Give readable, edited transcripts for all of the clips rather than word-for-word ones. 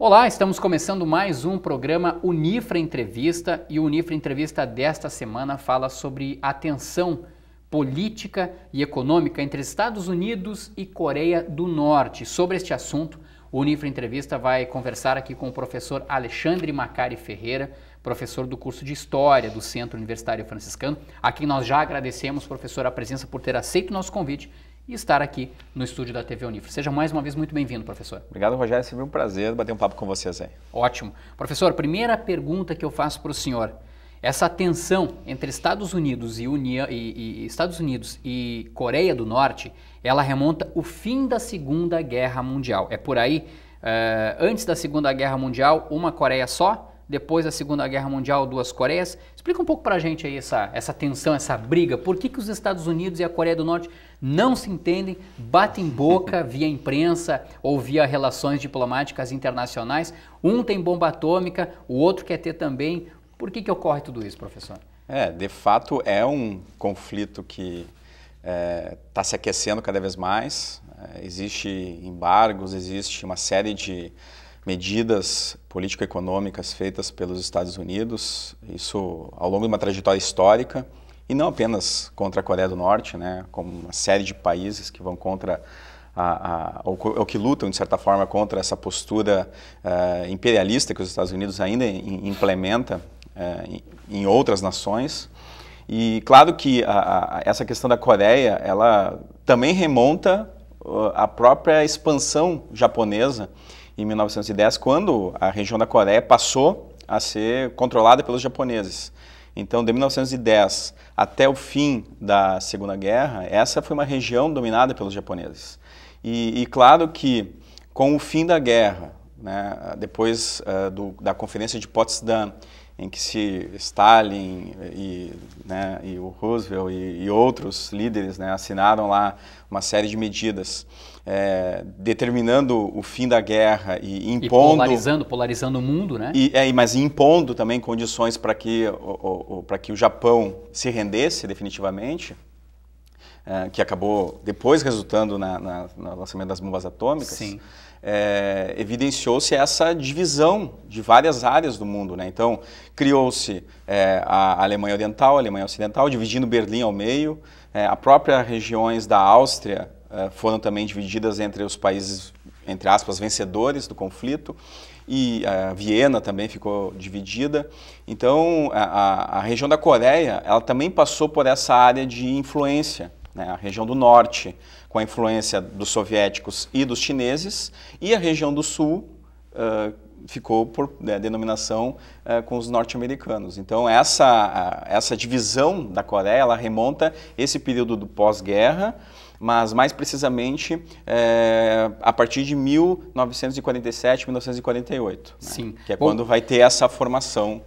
Olá, estamos começando mais um programa Unifra Entrevista e o Unifra Entrevista desta semana fala sobre a tensão política e econômica entre Estados Unidos e Coreia do Norte. Sobre este assunto, o Unifra Entrevista vai conversar aqui com o professor Alexandre Macari Ferreira, professor do curso de História do Centro Universitário Franciscano, a quem nós já agradecemos, professor, a presença por ter aceito o nosso convite e estar aqui no estúdio da TV Unifra. Seja mais uma vez muito bem-vindo, professor. Obrigado, Rogério. É sempre um prazer bater um papo com vocês aí. Ótimo. Professor, primeira pergunta que eu faço para o senhor. Essa tensão entre Estados Unidos e Coreia do Norte, ela remonta o fim da Segunda Guerra Mundial. É por aí, antes da Segunda Guerra Mundial, uma Coreia só, depois da Segunda Guerra Mundial, duas Coreias. Explica um pouco pra gente aí essa tensão, essa briga. Por que os Estados Unidos e a Coreia do Norte não se entendem, batem boca via imprensa ou via relações diplomáticas internacionais? Um tem bomba atômica, o outro quer ter também. Por que ocorre tudo isso, professor? De fato é um conflito que está se aquecendo cada vez mais. Existe embargos, existe uma série de medidas político-econômicas feitas pelos Estados Unidos, isso ao longo de uma trajetória histórica, e não apenas contra a Coreia do Norte, né, como uma série de países que vão contra ou que lutam, de certa forma, contra essa postura imperialista que os Estados Unidos ainda implementa em outras nações. E claro que essa questão da Coreia, ela também remonta à própria expansão japonesa em 1910, quando a região da Coreia passou a ser controlada pelos japoneses. Então, de 1910 até o fim da Segunda Guerra, essa foi uma região dominada pelos japoneses. E claro que, com o fim da guerra, né, depois da Conferência de Potsdam, em que Stalin e o Roosevelt e outros líderes, né, assinaram lá uma série de medidas determinando o fim da guerra e impondo... E polarizando o mundo, né? Mas impondo também condições para que o Japão se rendesse definitivamente, que acabou depois resultando no lançamento das bombas atômicas. Sim. Evidenciou-se essa divisão de várias áreas do mundo, né? Então, criou-se a Alemanha Oriental, a Alemanha Ocidental, dividindo Berlim ao meio. As próprias regiões da Áustria foram também divididas entre os países, entre aspas, vencedores do conflito. E Viena também ficou dividida. Então, a região da Coreia, ela também passou por essa área de influência, né? A região do norte, com a influência dos soviéticos e dos chineses, e a região do sul ficou por denominação com os norte-americanos. Então, essa divisão da Coreia, ela remonta esse período do pós-guerra, mas mais precisamente a partir de 1947, 1948, Sim. Né? Que é quando vai ter essa formação.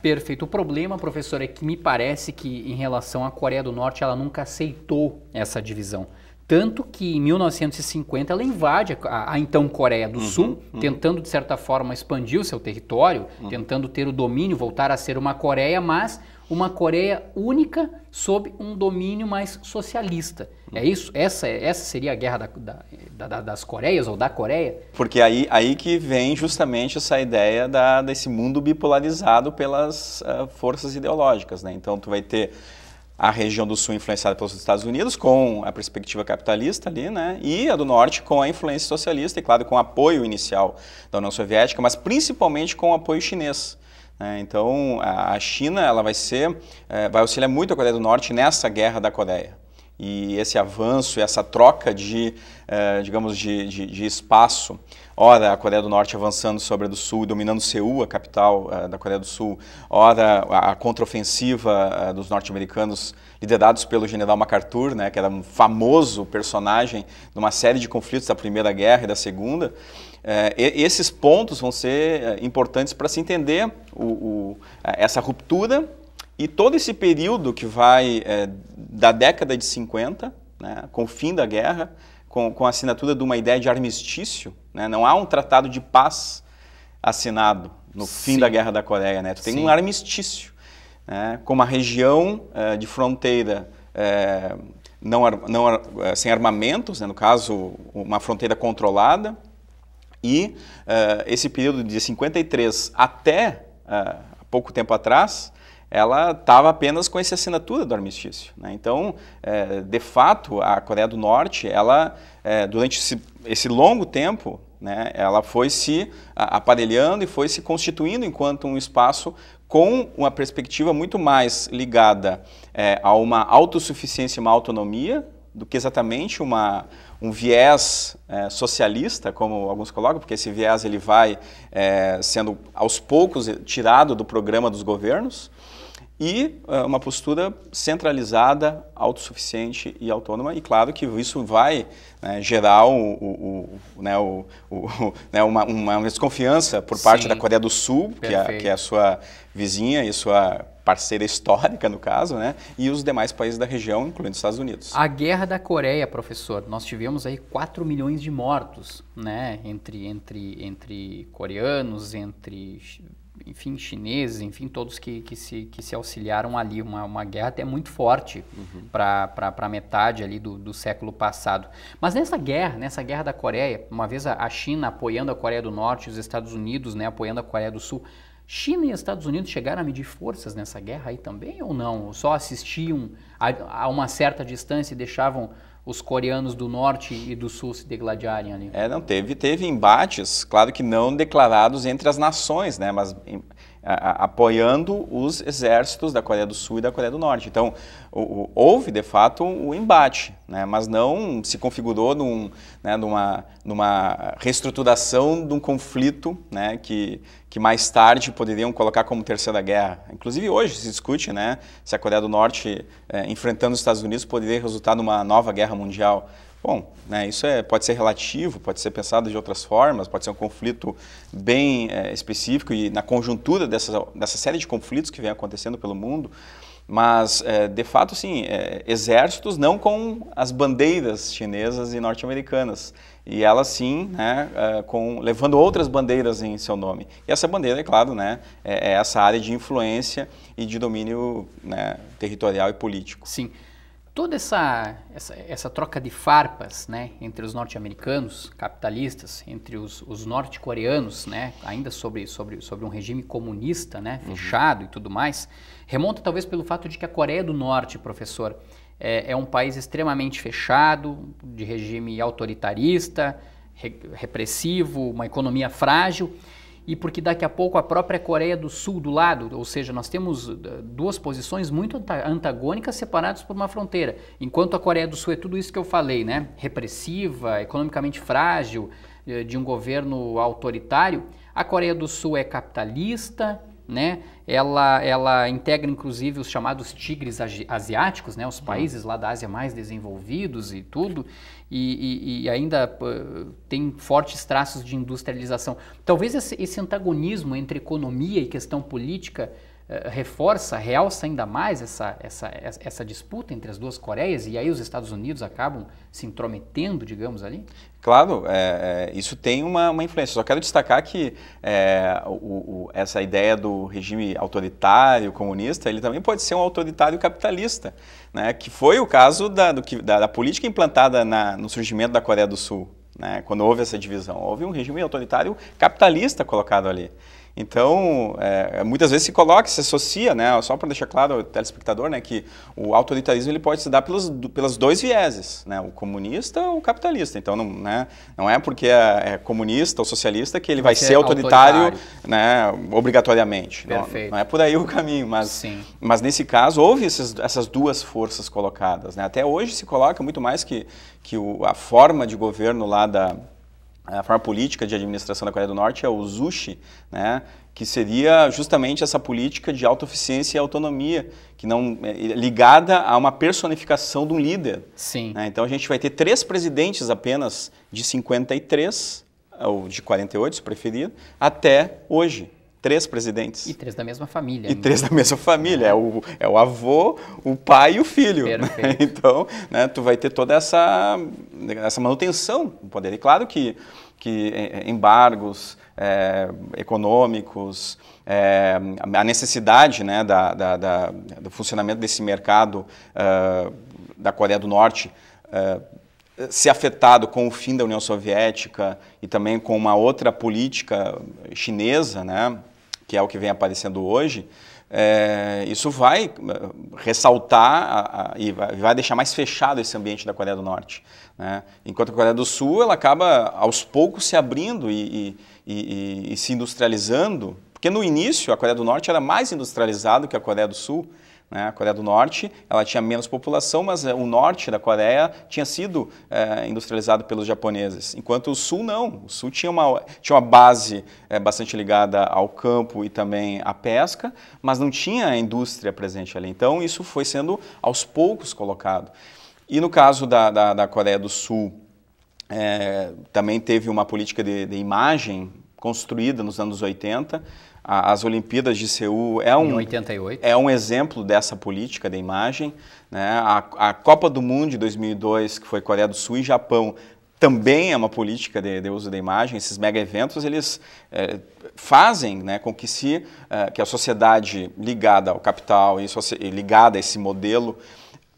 Perfeito. O problema, professor, é que me parece que em relação à Coreia do Norte ela nunca aceitou essa divisão. Tanto que em 1950 ela invade a então Coreia do Sul, tentando de certa forma expandir o seu território, tentando ter o domínio, voltar a ser uma Coreia, mas uma Coreia única sob um domínio mais socialista. É isso? Essa seria a guerra das Coreias ou da Coreia? Porque aí que vem justamente essa ideia desse mundo bipolarizado pelas forças ideológicas, né? Então tu vai ter a região do sul influenciada pelos Estados Unidos com a perspectiva capitalista ali, né? E a do norte com a influência socialista e, claro, com o apoio inicial da União Soviética, mas principalmente com o apoio chinês. Então, a China ela vai auxiliar muito a Coreia do Norte nessa guerra da Coreia. E esse avanço, essa troca de espaço, ora a Coreia do Norte avançando sobre a do Sul e dominando Seul, a capital da Coreia do Sul, ora a contraofensiva dos norte-americanos liderados pelo general MacArthur, né, que era um famoso personagem de uma série de conflitos da Primeira Guerra e da Segunda. Esses pontos vão ser importantes para se entender essa ruptura e todo esse período que vai da década de 50, né, com o fim da guerra, com a assinatura de uma ideia de armistício, né, não há um tratado de paz assinado no fim da Guerra da Coreia, né, tu tem um armistício, né, com uma região de fronteira sem armamentos, né, no caso uma fronteira controlada, E esse período de 53 até pouco tempo atrás, ela estava apenas com essa assinatura do armistício, né? Então, de fato, a Coreia do Norte, ela, durante esse longo tempo, né, ela foi se aparelhando e foi se constituindo enquanto um espaço com uma perspectiva muito mais ligada a uma autossuficiência, uma autonomia, do que exatamente um viés socialista, como alguns colocam, porque esse viés ele vai sendo aos poucos tirado do programa dos governos, e uma postura centralizada, autossuficiente e autônoma, e claro que isso vai gerar uma desconfiança por parte da Coreia do Sul, que é a sua vizinha e sua parceira histórica, no caso, né, e os demais países da região, incluindo os Estados Unidos. A Guerra da Coreia, professor, nós tivemos aí 4 milhões de mortos, né, entre coreanos, entre, enfim, chineses, enfim, todos que se auxiliaram ali, uma guerra até muito forte para a metade ali do século passado. Mas nessa guerra da Coreia, uma vez a China apoiando a Coreia do Norte e os Estados Unidos, né, apoiando a Coreia do Sul, China e Estados Unidos chegaram a medir forças nessa guerra aí também ou não? Ou só assistiam a uma certa distância e deixavam os coreanos do norte e do sul se degladiarem ali? Não, teve embates, claro que não declarados entre as nações, né, mas apoiando os exércitos da Coreia do Sul e da Coreia do Norte. Então, houve, de fato, um embate, né, mas não se configurou numa reestruturação de um conflito, né, que mais tarde poderiam colocar como Terceira Guerra. Inclusive, hoje se discute, né, se a Coreia do Norte, enfrentando os Estados Unidos, poderia resultar numa nova guerra mundial. Bom, né, isso pode ser relativo, pode ser pensado de outras formas, pode ser um conflito bem específico e na conjuntura dessa série de conflitos que vem acontecendo pelo mundo, mas, de fato, sim, exércitos não com as bandeiras chinesas e norte-americanas, e elas sim, né, levando outras bandeiras em seu nome. E essa bandeira, é claro, né, é essa área de influência e de domínio, né, territorial e político. Sim. Toda essa troca de farpas, né, entre os norte-americanos capitalistas, entre os norte-coreanos, né, ainda sobre um regime comunista, né, fechado e tudo mais, remonta talvez pelo fato de que a Coreia do Norte, professor, é um país extremamente fechado, de regime autoritarista, repressivo, uma economia frágil, e porque daqui a pouco a própria Coreia do Sul do lado, ou seja, nós temos duas posições muito antagônicas separadas por uma fronteira. Enquanto a Coreia do Sul é tudo isso que eu falei, né? Repressiva, economicamente frágil, de um governo autoritário, a Coreia do Sul é capitalista, né? Ela integra inclusive os chamados tigres asiáticos, né? Os países lá da Ásia mais desenvolvidos e tudo, e ainda tem fortes traços de industrialização. Talvez esse antagonismo entre economia e questão política realça ainda mais essa disputa entre as duas Coreias, e aí os Estados Unidos acabam se intrometendo, digamos, ali? Claro, isso tem uma influência. Só quero destacar que essa ideia do regime autoritário, comunista, ele também pode ser um autoritário capitalista, né? Que foi o caso da política implantada no surgimento da Coreia do Sul, né? Quando houve essa divisão. Houve um regime autoritário capitalista colocado ali. Então, muitas vezes se associa, né, só para deixar claro ao telespectador, né, que o autoritarismo ele pode se dar pelos dois vieses, né, o comunista ou o capitalista. Então, não é porque é comunista ou socialista que ele vai ser autoritário, né, obrigatoriamente. Não é por aí o caminho, mas nesse caso houve essas duas forças colocadas, né. Até hoje se coloca muito mais que a forma de governo lá a forma política de administração da Coreia do Norte é o Juche, né, que seria justamente essa política de autossuficiência e autonomia, que não ligada a uma personificação de um líder. Sim. Né? Então a gente vai ter 3 presidentes apenas de 53, ou de 48, se preferir, até hoje. 3 presidentes. E 3 da mesma família. E 3 da mesma família. É o avô, o pai e o filho. Perfeito. Né? Então, né, tu vai ter toda essa manutenção do poder. E claro que embargos econômicos, a necessidade, né, do funcionamento desse mercado da Coreia do Norte ser afetado com o fim da União Soviética e também com uma outra política chinesa, né, que é o que vem aparecendo hoje, isso vai ressaltar e vai deixar mais fechado esse ambiente da Coreia do Norte, né? Enquanto a Coreia do Sul ela acaba aos poucos se abrindo e se industrializando, porque no início a Coreia do Norte era mais industrializada que a Coreia do Sul, né? A Coreia do Norte ela tinha menos população, mas o norte da Coreia tinha sido industrializado pelos japoneses, enquanto o Sul não. O Sul tinha uma base bastante ligada ao campo e também à pesca, mas não tinha a indústria presente ali. Então isso foi sendo aos poucos colocado. E no caso da Coreia do Sul, também teve uma política de imagem construída nos anos 80. As Olimpíadas de Seul em 88. É um exemplo dessa política de imagem, né? A Copa do Mundo de 2002, que foi Coreia do Sul e Japão, também é uma política de uso da imagem. Esses mega eventos eles fazem, né, com que a sociedade ligada ao capital e ligada a esse modelo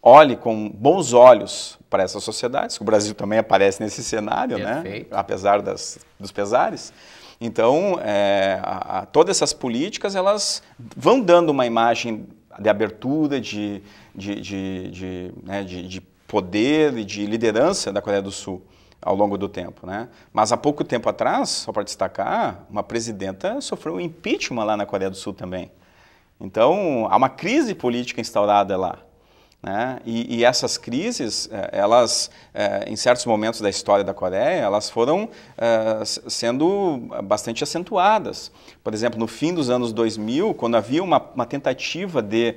olhe com bons olhos para essas sociedades. O Brasil também aparece nesse cenário, né? Apesar dos pesares. Então, todas essas políticas elas vão dando uma imagem de abertura, de poder e de liderança da Coreia do Sul ao longo do tempo, né? Mas há pouco tempo atrás, só para destacar, uma presidenta sofreu um impeachment lá na Coreia do Sul também. Então, há uma crise política instaurada lá, né? E essas crises, elas, em certos momentos da história da Coreia, elas foram sendo bastante acentuadas. Por exemplo, no fim dos anos 2000, quando havia uma tentativa de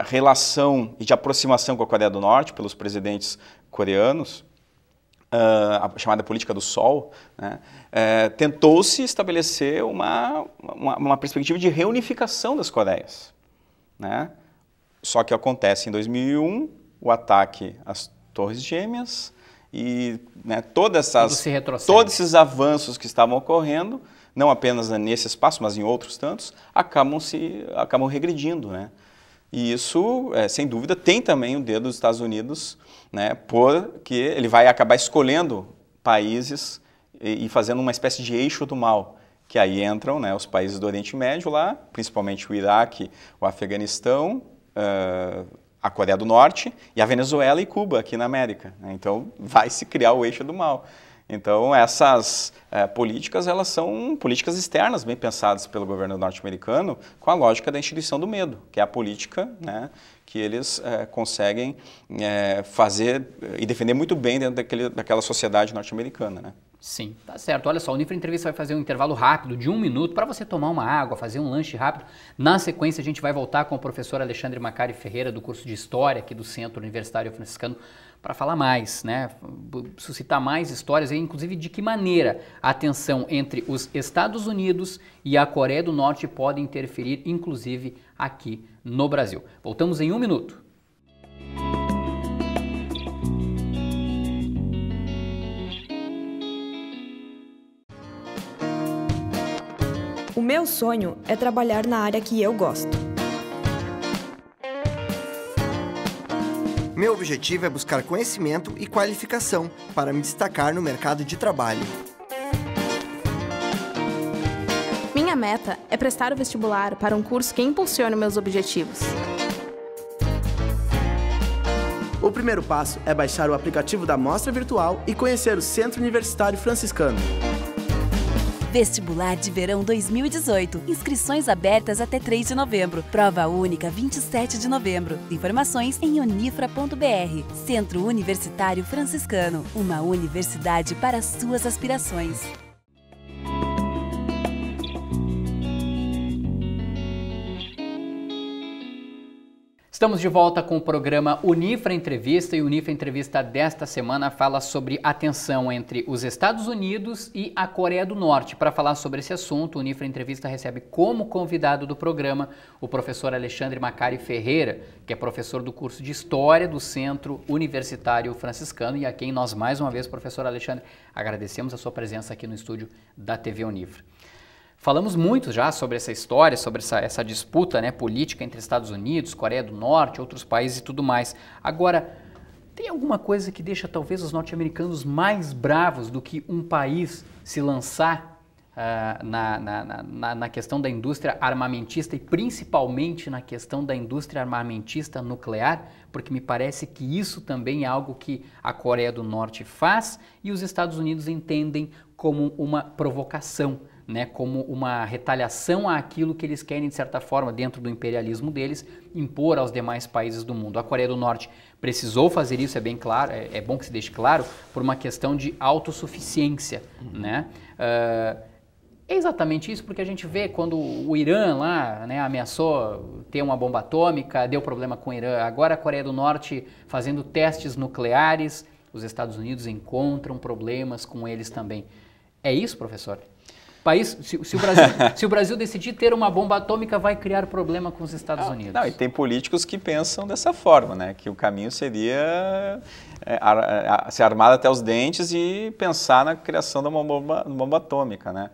relação e de aproximação com a Coreia do Norte pelos presidentes coreanos, a chamada política do Sol, né, tentou-se estabelecer uma perspectiva de reunificação das Coreias, né? Só que acontece em 2001 o ataque às Torres Gêmeas e, né, todos esses avanços que estavam ocorrendo, não apenas nesse espaço, mas em outros tantos, acabam regredindo, né? E isso, sem dúvida, tem também o dedo dos Estados Unidos, né, porque ele vai acabar escolhendo países e fazendo uma espécie de eixo do mal, que aí entram, né, os países do Oriente Médio lá, principalmente o Iraque, o Afeganistão, a Coreia do Norte e a Venezuela e Cuba aqui na América, né? Então vai se criar o eixo do mal. Então essas políticas, elas são políticas externas bem pensadas pelo governo norte-americano com a lógica da instituição do medo, que é a política, né, que eles conseguem fazer e defender muito bem dentro daquela sociedade norte-americana, né? Sim, tá certo. Olha só, o Unifra Entrevista vai fazer um intervalo rápido de 1 minuto para você tomar uma água, fazer um lanche rápido. Na sequência, a gente vai voltar com o professor Alexandre Macari Ferreira, do curso de História aqui do Centro Universitário Franciscano, para falar mais, né? Suscitar mais histórias, e inclusive de que maneira a tensão entre os Estados Unidos e a Coreia do Norte pode interferir, inclusive aqui no Brasil. Voltamos em 1 minuto. O meu sonho é trabalhar na área que eu gosto. Meu objetivo é buscar conhecimento e qualificação para me destacar no mercado de trabalho. Minha meta é prestar o vestibular para um curso que impulsione meus objetivos. O primeiro passo é baixar o aplicativo da Mostra Virtual e conhecer o Centro Universitário Franciscano. Vestibular de Verão 2018. Inscrições abertas até 3 de novembro. Prova única 27 de novembro. Informações em unifra.br. Centro Universitário Franciscano. Uma universidade para suas aspirações. Estamos de volta com o programa Unifra Entrevista, e o Unifra Entrevista desta semana fala sobre a tensão entre os Estados Unidos e a Coreia do Norte. Para falar sobre esse assunto, o Unifra Entrevista recebe como convidado do programa o professor Alexandre Macari Ferreira, que é professor do curso de História do Centro Universitário Franciscano, e a quem nós, mais uma vez, professor Alexandre, agradecemos a sua presença aqui no estúdio da TV Unifra. Falamos muito já sobre essa história, sobre essa disputa, né, política entre Estados Unidos, Coreia do Norte, outros países e tudo mais. Agora, Tem alguma coisa que deixa talvez os norte-americanos mais bravos do que um país se lançar na questão da indústria armamentista e principalmente na questão da indústria armamentista nuclear? Porque me parece que isso também é algo que a Coreia do Norte faz e os Estados Unidos entendem como uma provocação, né, como uma retaliação àquilo que eles querem, de certa forma, dentro do imperialismo deles, impor aos demais países do mundo. A Coreia do Norte precisou fazer isso, é bem claro, é bom que se deixe claro, por uma questão de autossuficiência, né? É exatamente isso, porque a gente vê quando o Irã lá, né, ameaçou ter uma bomba atômica, deu problema com o Irã, agora a Coreia do Norte fazendo testes nucleares, os Estados Unidos encontram problemas com eles também. É isso, professor? Se o Brasil decidir ter uma bomba atômica, vai criar problema com os Estados Unidos. Não, e tem políticos que pensam dessa forma, né? Que o caminho seria se armar até os dentes e pensar na criação de uma bomba atômica, né?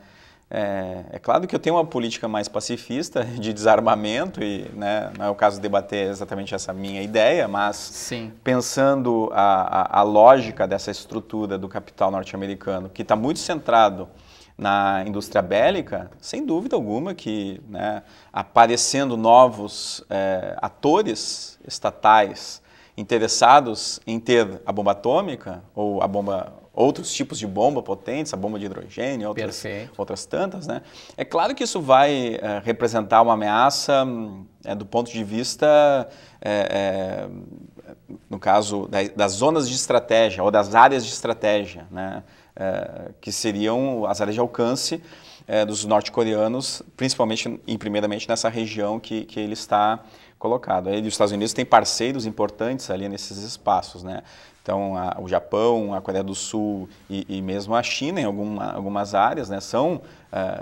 É claro que eu tenho uma política mais pacifista de desarmamento e, né, não é o caso de debater exatamente essa minha ideia, mas sim, pensando a lógica dessa estrutura do capital norte-americano, que está muito centrado na indústria bélica, sem dúvida alguma que, né, aparecendo novos atores estatais interessados em ter a bomba atômica ou outros tipos de bomba potentes, a bomba de hidrogênio, outras tantas, né? É claro que isso vai representar uma ameaça do ponto de vista, no caso das zonas de estratégia ou das áreas de estratégia, né? Que seriam as áreas de alcance dos norte-coreanos, principalmente e primeiramente nessa região que ele está colocado. Aí, os Estados Unidos têm parceiros importantes ali nesses espaços, né? Então, o Japão, a Coreia do Sul e mesmo a China, em algumas áreas, né,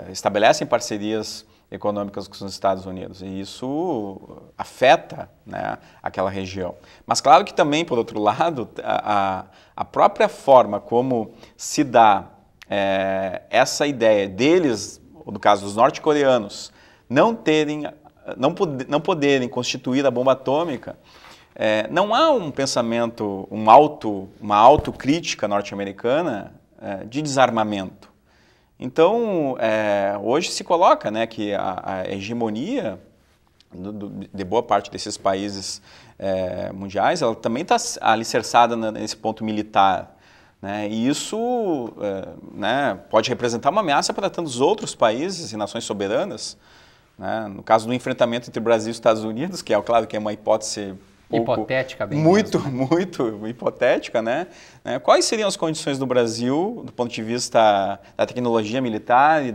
estabelecem parcerias econômicas com os Estados Unidos, e isso afeta, né, aquela região. Mas claro que também, por outro lado, a própria forma como se dá essa ideia deles, no caso dos norte-coreanos, não poderem constituir a bomba atômica, não há um pensamento, uma autocrítica norte-americana de desarmamento. Então, hoje se coloca, né, que a hegemonia de boa parte desses países mundiais, ela também está alicerçada nesse ponto militar, né, e isso né, pode representar uma ameaça para tantos outros países e nações soberanas, né, no caso do enfrentamento entre Brasil e Estados Unidos, que é claro que é uma hipótese hipotética, bem muito hipotética, né? Quais seriam as condições do Brasil, do ponto de vista da tecnologia militar e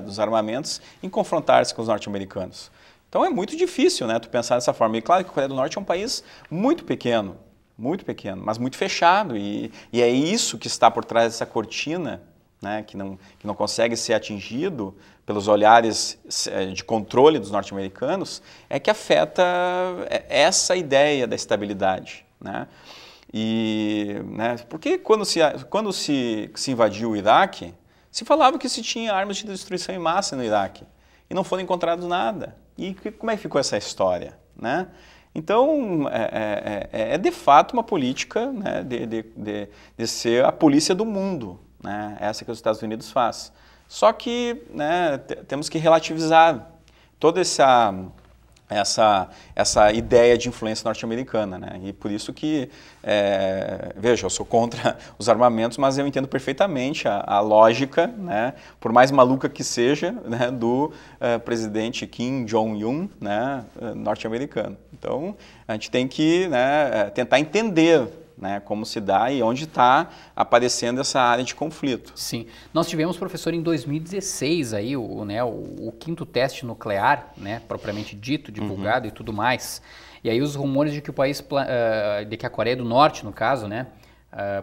dos armamentos, em confrontar-se com os norte-americanos? Então é muito difícil, né, tu pensar dessa forma. E claro que a Coreia do Norte é um país muito pequeno, mas muito fechado, e é isso que está por trás dessa cortina, né, que não consegue ser atingido pelos olhares de controle dos norte-americanos, é que afeta essa ideia da estabilidade, né? E, né, porque quando se invadiu o Iraque, se falava que se tinha armas de destruição em massa no Iraque, e não foram encontrados nada. E como é que ficou essa história, né? Então, é de fato uma política, né, de ser a polícia do mundo, né, essa que os Estados Unidos faz. Só que, né, temos que relativizar toda essa ideia de influência norte-americana, né? E por isso que, veja, eu sou contra os armamentos, mas eu entendo perfeitamente a lógica, né, por mais maluca que seja, né, do presidente Kim Jong-un, né, norte-americano. Então, a gente tem que, né, tentar entender, né, como se dá e onde está aparecendo essa área de conflito. Sim. Nós tivemos, professor, em 2016 aí, o quinto teste nuclear, né, propriamente dito, divulgado e tudo mais. E aí os rumores de que o país, de que a Coreia do Norte, no caso, né,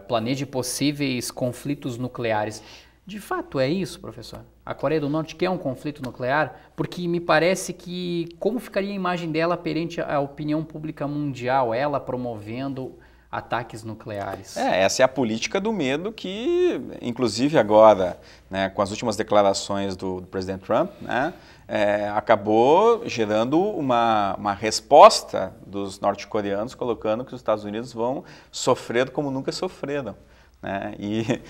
planeje possíveis conflitos nucleares. De fato é isso, professor? A Coreia do Norte quer um conflito nuclear? Porque me parece que como ficaria a imagem dela perante a opinião pública mundial, ela promovendo ataques nucleares. Essa é a política do medo que, inclusive agora, né, com as últimas declarações do presidente Trump, né, acabou gerando uma resposta dos norte-coreanos, colocando que os Estados Unidos vão sofrer como nunca sofreram. Né? E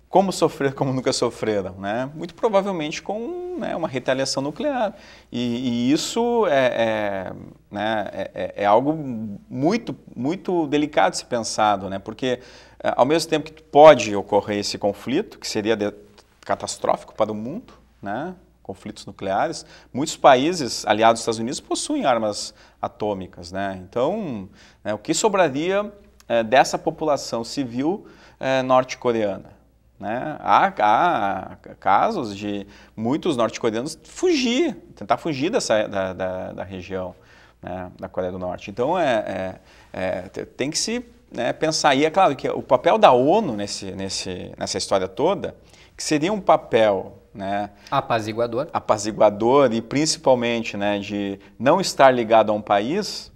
como sofrer como nunca sofreram? Né? Muito provavelmente com, né, uma retaliação nuclear. E isso é algo muito, muito delicado de ser pensado, né? Porque ao mesmo tempo que pode ocorrer esse conflito, que seria catastrófico para o mundo, né? Conflitos nucleares, muitos países aliados dos Estados Unidos possuem armas atômicas. Né? Então, o que sobraria dessa população civil norte-coreana? Né? Há casos de muitos norte-coreanos tentar fugir da região, né, da Coreia do Norte. Então, tem que se, né, pensar. E é claro que o papel da ONU nessa história toda, que seria um papel, né, apaziguador e principalmente, né, de não estar ligado a um país,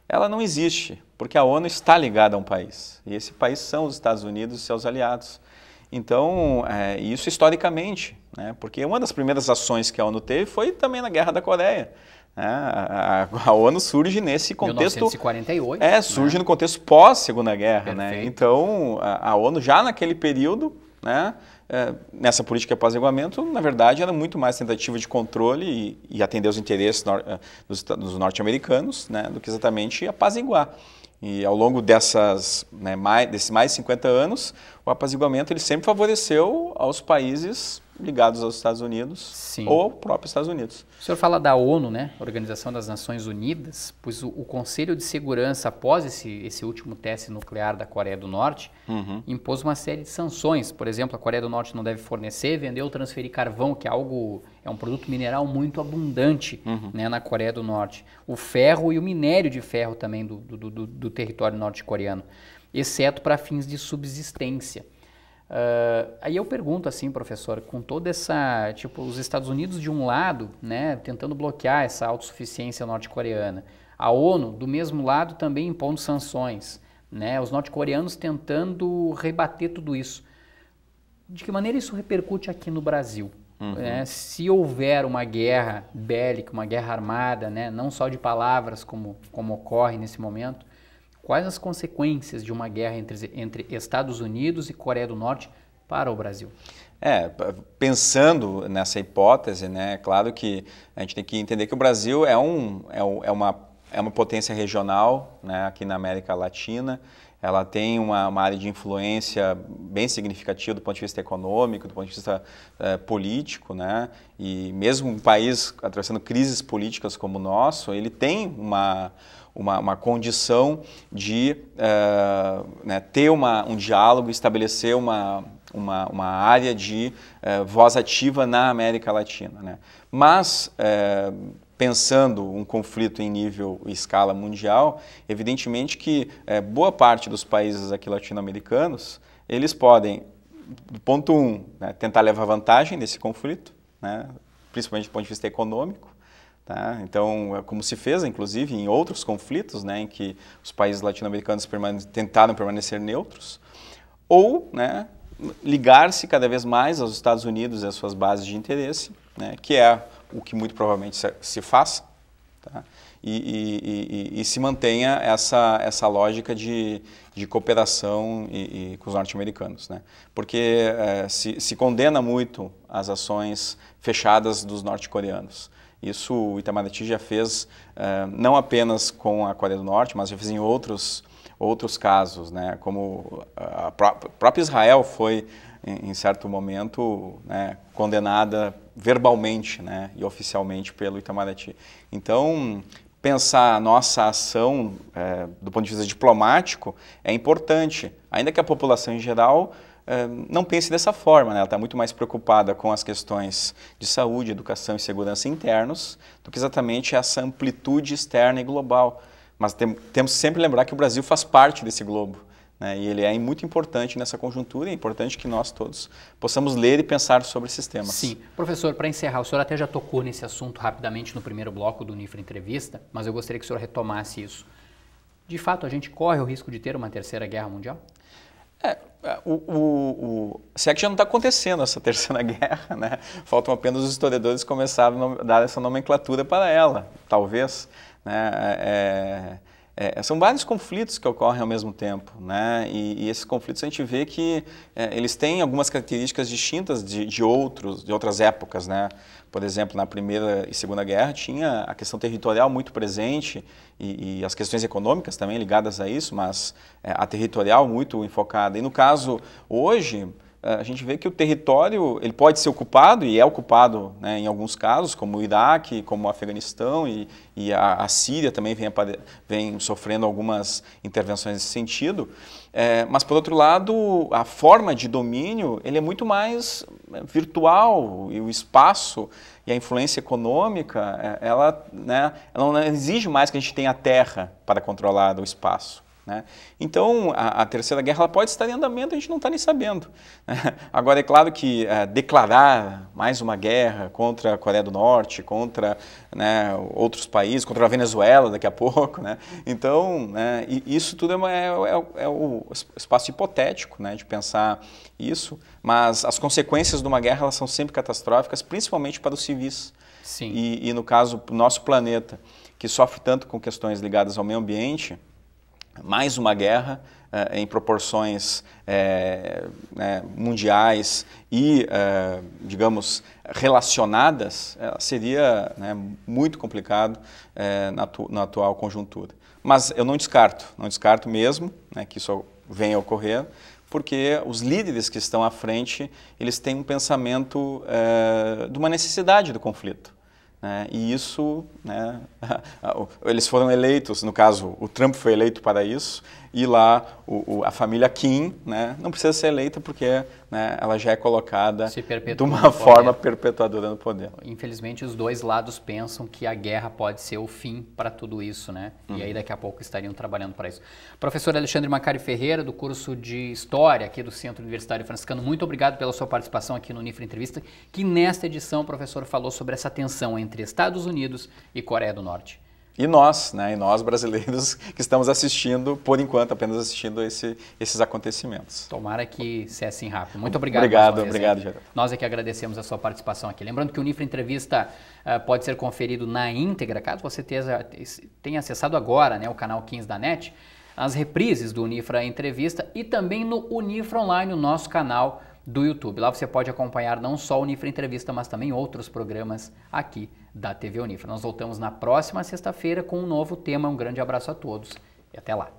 ela não existe, porque a ONU está ligada a um país. E esse país são os Estados Unidos e seus aliados. Então, isso historicamente, né, porque uma das primeiras ações que a ONU teve foi também na Guerra da Coreia. A ONU surge nesse contexto... 1948. Surge, né, no contexto pós-Segunda Guerra. Né? Então, a ONU já naquele período, né, nessa política de apaziguamento, na verdade, era muito mais tentativa de controle e atender os interesses dos norte-americanos, né, do que exatamente apaziguar. E ao longo desses mais de 50 anos, o apaziguamento ele sempre favoreceu aos países ligados aos Estados Unidos. Sim. Ou ao próprio Estados Unidos. O senhor fala da ONU, né, Organização das Nações Unidas, pois o Conselho de Segurança, após esse último teste nuclear da Coreia do Norte, impôs uma série de sanções. Por exemplo, a Coreia do Norte não deve fornecer, vender ou transferir carvão, que é um produto mineral muito abundante, né, na Coreia do Norte. O ferro e o minério de ferro também do território norte-coreano, exceto para fins de subsistência. Aí eu pergunto assim, professor, com toda essa, os Estados Unidos de um lado, né, tentando bloquear essa autossuficiência norte-coreana, a ONU do mesmo lado também impondo sanções, né, os norte-coreanos tentando rebater tudo isso. De que maneira isso repercute aqui no Brasil? Né? Se houver uma guerra bélica, uma guerra armada, né, não só de palavras como ocorre nesse momento, quais as consequências de uma guerra entre Estados Unidos e Coreia do Norte para o Brasil? Pensando nessa hipótese, né, é claro que a gente tem que entender que o Brasil é uma potência regional, né, aqui na América Latina. Ela tem uma área de influência bem significativa do ponto de vista econômico, do ponto de vista político, né? E mesmo um país atravessando crises políticas como o nosso, ele tem uma condição de né, ter um diálogo, estabelecer uma área de voz ativa na América Latina. Né? Mas, pensando um conflito em nível e escala mundial, evidentemente que boa parte dos países aqui latino-americanos, eles podem, do ponto 1, né, tentar levar vantagem nesse conflito, né, principalmente do ponto de vista econômico. Tá? Então, como se fez, inclusive, em outros conflitos, né, em que os países latino-americanos tentaram permanecer neutros, ou, né, ligar-se cada vez mais aos Estados Unidos e às suas bases de interesse, né, que é o que muito provavelmente se faça, tá? E se mantenha essa lógica de cooperação com os norte-americanos. Né? Porque se condena muito as ações fechadas dos norte-coreanos. Isso o Itamaraty já fez não apenas com a Coreia do Norte, mas já fez em outros casos, né? Como a própria Israel foi, em certo momento, né, condenada verbalmente, né, e oficialmente pelo Itamaraty. Então, pensar a nossa ação do ponto de vista diplomático é importante, ainda que a população em geral não pense dessa forma, né? Ela está muito mais preocupada com as questões de saúde, educação e segurança internos do que exatamente essa amplitude externa e global. Mas temos que sempre lembrar que o Brasil faz parte desse globo, né? E ele é muito importante nessa conjuntura e é importante que nós todos possamos ler e pensar sobre esses temas. Sim. Professor, para encerrar, o senhor até já tocou nesse assunto rapidamente no primeiro bloco do Unifra Entrevista, mas eu gostaria que o senhor retomasse isso. De fato, a gente corre o risco de ter uma terceira guerra mundial? Se é que já não está acontecendo essa terceira guerra, né? Faltam apenas os historiadores começarem a dar essa nomenclatura para ela, talvez, né? São vários conflitos que ocorrem ao mesmo tempo, né? E esses conflitos a gente vê que eles têm algumas características distintas de outras épocas, né? Por exemplo, na Primeira e Segunda Guerra tinha a questão territorial muito presente e as questões econômicas também ligadas a isso, mas a territorial muito enfocada. E no caso, hoje, a gente vê que o território ele pode ser ocupado, e é ocupado, né, em alguns casos, como o Iraque, como o Afeganistão, e a Síria também vem sofrendo algumas intervenções nesse sentido. Mas, por outro lado, a forma de domínio ele é muito mais virtual, e o espaço e a influência econômica, ela não exige mais que a gente tenha terra para controlar o espaço. Né? Então, a Terceira Guerra ela pode estar em andamento, a gente não está nem sabendo. Né? Agora, é claro que declarar mais uma guerra contra a Coreia do Norte, contra, né, outros países, contra a Venezuela daqui a pouco, né? Então, né, isso tudo é o espaço hipotético, né, de pensar isso, mas as consequências de uma guerra elas são sempre catastróficas, principalmente para os civis. Sim. E no caso, o nosso planeta, que sofre tanto com questões ligadas ao meio ambiente, mais uma guerra em proporções mundiais e, digamos, relacionadas, seria, né, muito complicado na atual conjuntura. Mas eu não descarto mesmo, né, que isso venha a ocorrer, porque os líderes que estão à frente, eles têm um pensamento de uma necessidade do conflito. E isso, né, eles foram eleitos, no caso, o Trump foi eleito para isso, e lá a família Kim, né, não precisa ser eleita porque, né, ela já é colocada de uma forma perpetuadora no poder. Infelizmente, os dois lados pensam que a guerra pode ser o fim para tudo isso, né? E aí daqui a pouco estariam trabalhando para isso. Professor Alexandre Macari Ferreira, do curso de História aqui do Centro Universitário Franciscano, muito obrigado pela sua participação aqui no Unifra Entrevista, que nesta edição o professor falou sobre essa tensão entre Estados Unidos e Coreia do Norte. E nós, né, brasileiros que estamos assistindo, por enquanto, apenas assistindo esses acontecimentos. Tomara que cessem rápido. Muito obrigado. Obrigado, Geraldo. Nós é que agradecemos a sua participação aqui. Lembrando que o Unifra Entrevista pode ser conferido na íntegra, caso você tenha acessado agora, né, o canal 15 da NET, as reprises do Unifra Entrevista e também no Unifra Online, o nosso canal do YouTube. Lá você pode acompanhar não só o Unifra Entrevista, mas também outros programas aqui da TV Unifra. Nós voltamos na próxima sexta-feira com um novo tema. Um grande abraço a todos e até lá.